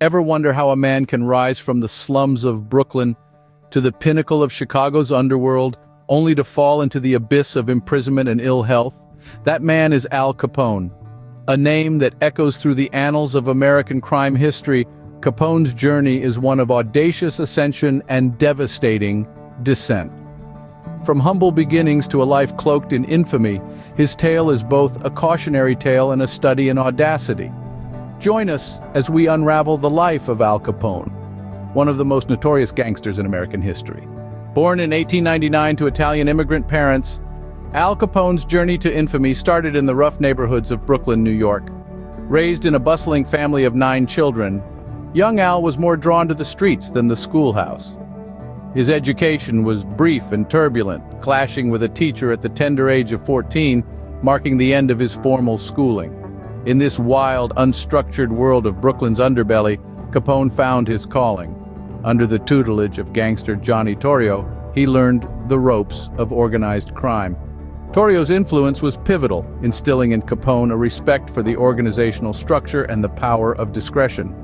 Ever wonder how a man can rise from the slums of Brooklyn to the pinnacle of Chicago's underworld, only to fall into the abyss of imprisonment and ill health? That man is Al Capone. A name that echoes through the annals of American crime history. Capone's journey is one of audacious ascension and devastating descent. From humble beginnings to a life cloaked in infamy, his tale is both a cautionary tale and a study in audacity. Join us as we unravel the life of Al Capone, one of the most notorious gangsters in American history. Born in 1899 to Italian immigrant parents, Al Capone's journey to infamy started in the rough neighborhoods of Brooklyn, New York. Raised in a bustling family of 9 children, young Al was more drawn to the streets than the schoolhouse. His education was brief and turbulent, clashing with a teacher at the tender age of 14, marking the end of his formal schooling. In this wild, unstructured world of Brooklyn's underbelly, Capone found his calling. Under the tutelage of gangster Johnny Torrio, he learned the ropes of organized crime. Torrio's influence was pivotal, instilling in Capone a respect for the organizational structure and the power of discretion.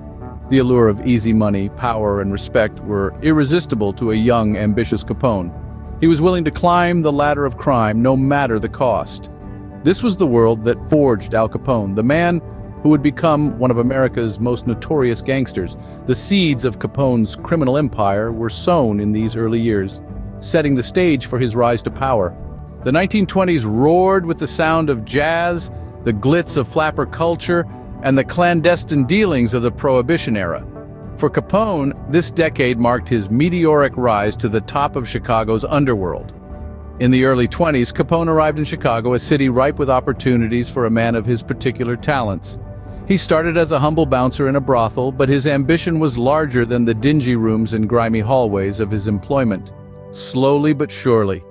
The allure of easy money, power, and respect were irresistible to a young, ambitious Capone. He was willing to climb the ladder of crime, no matter the cost. This was the world that forged Al Capone, the man who would become one of America's most notorious gangsters. The seeds of Capone's criminal empire were sown in these early years, setting the stage for his rise to power. The 1920s roared with the sound of jazz, the glitz of flapper culture, and the clandestine dealings of the prohibition-era. For Capone, this decade marked his meteoric rise to the top of Chicago's underworld. In the early 20s, Capone arrived in Chicago, a city ripe with opportunities for a man of his particular talents. He started as a humble bouncer in a brothel, but his ambition was larger than the dingy rooms and grimy hallways of his employment. Slowly but surely,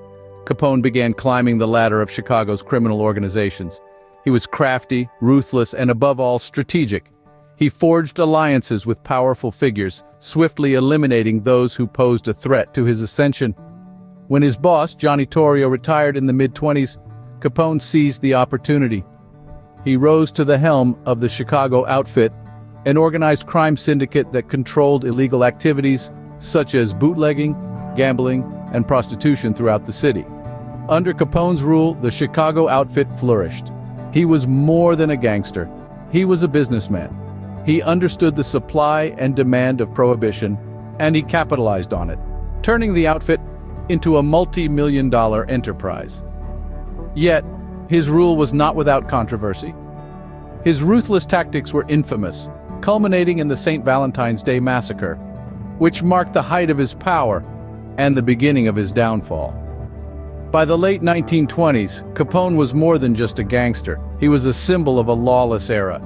Capone began climbing the ladder of Chicago's criminal organizations. He was crafty, ruthless, and above all, strategic. He forged alliances with powerful figures, swiftly eliminating those who posed a threat to his ascension. When his boss, Johnny Torrio, retired in the mid-20s, Capone seized the opportunity. He rose to the helm of the Chicago Outfit, an organized crime syndicate that controlled illegal activities such as bootlegging, gambling, and prostitution throughout the city. Under Capone's rule, the Chicago Outfit flourished. He was more than a gangster. He was a businessman. He understood the supply and demand of prohibition, and he capitalized on it, turning the outfit into a multi-million-dollar enterprise. Yet, his rule was not without controversy. His ruthless tactics were infamous, culminating in the St. Valentine's Day Massacre, which marked the height of his power and the beginning of his downfall. By the late 1920s, Capone was more than just a gangster. He was a symbol of a lawless era.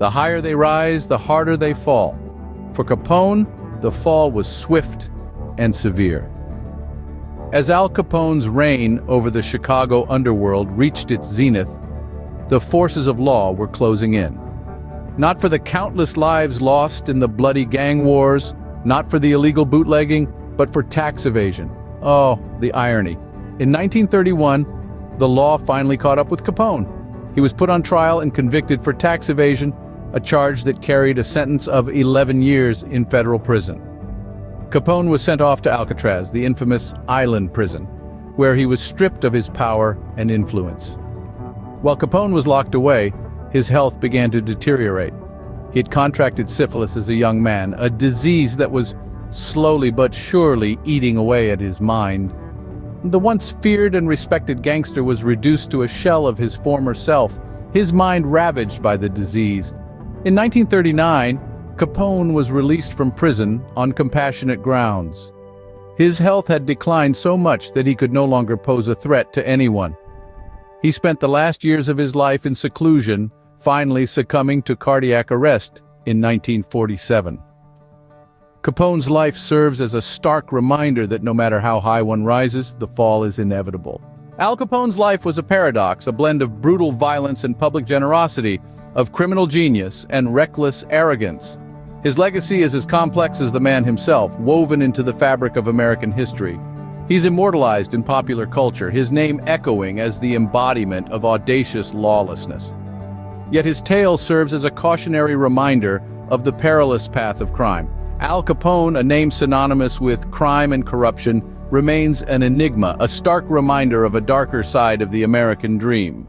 The higher they rise, the harder they fall. For Capone, the fall was swift and severe. As Al Capone's reign over the Chicago underworld reached its zenith, the forces of law were closing in. Not for the countless lives lost in the bloody gang wars, not for the illegal bootlegging, but for tax evasion. Oh, the irony. In 1931, the law finally caught up with Capone. He was put on trial and convicted for tax evasion, a charge that carried a sentence of 11 years in federal prison. Capone was sent off to Alcatraz, the infamous island prison, where he was stripped of his power and influence. While Capone was locked away, his health began to deteriorate. He had contracted syphilis as a young man, a disease that was slowly but surely eating away at his mind. The once feared and respected gangster was reduced to a shell of his former self, his mind ravaged by the disease. In 1939, Capone was released from prison on compassionate grounds. His health had declined so much that he could no longer pose a threat to anyone. He spent the last years of his life in seclusion, finally succumbing to cardiac arrest in 1947. Capone's life serves as a stark reminder that no matter how high one rises, the fall is inevitable. Al Capone's life was a paradox, a blend of brutal violence and public generosity, of criminal genius and reckless arrogance. His legacy is as complex as the man himself, woven into the fabric of American history. He's immortalized in popular culture, his name echoing as the embodiment of audacious lawlessness. Yet his tale serves as a cautionary reminder of the perilous path of crime. Al Capone, a name synonymous with crime and corruption, remains an enigma, a stark reminder of a darker side of the American dream.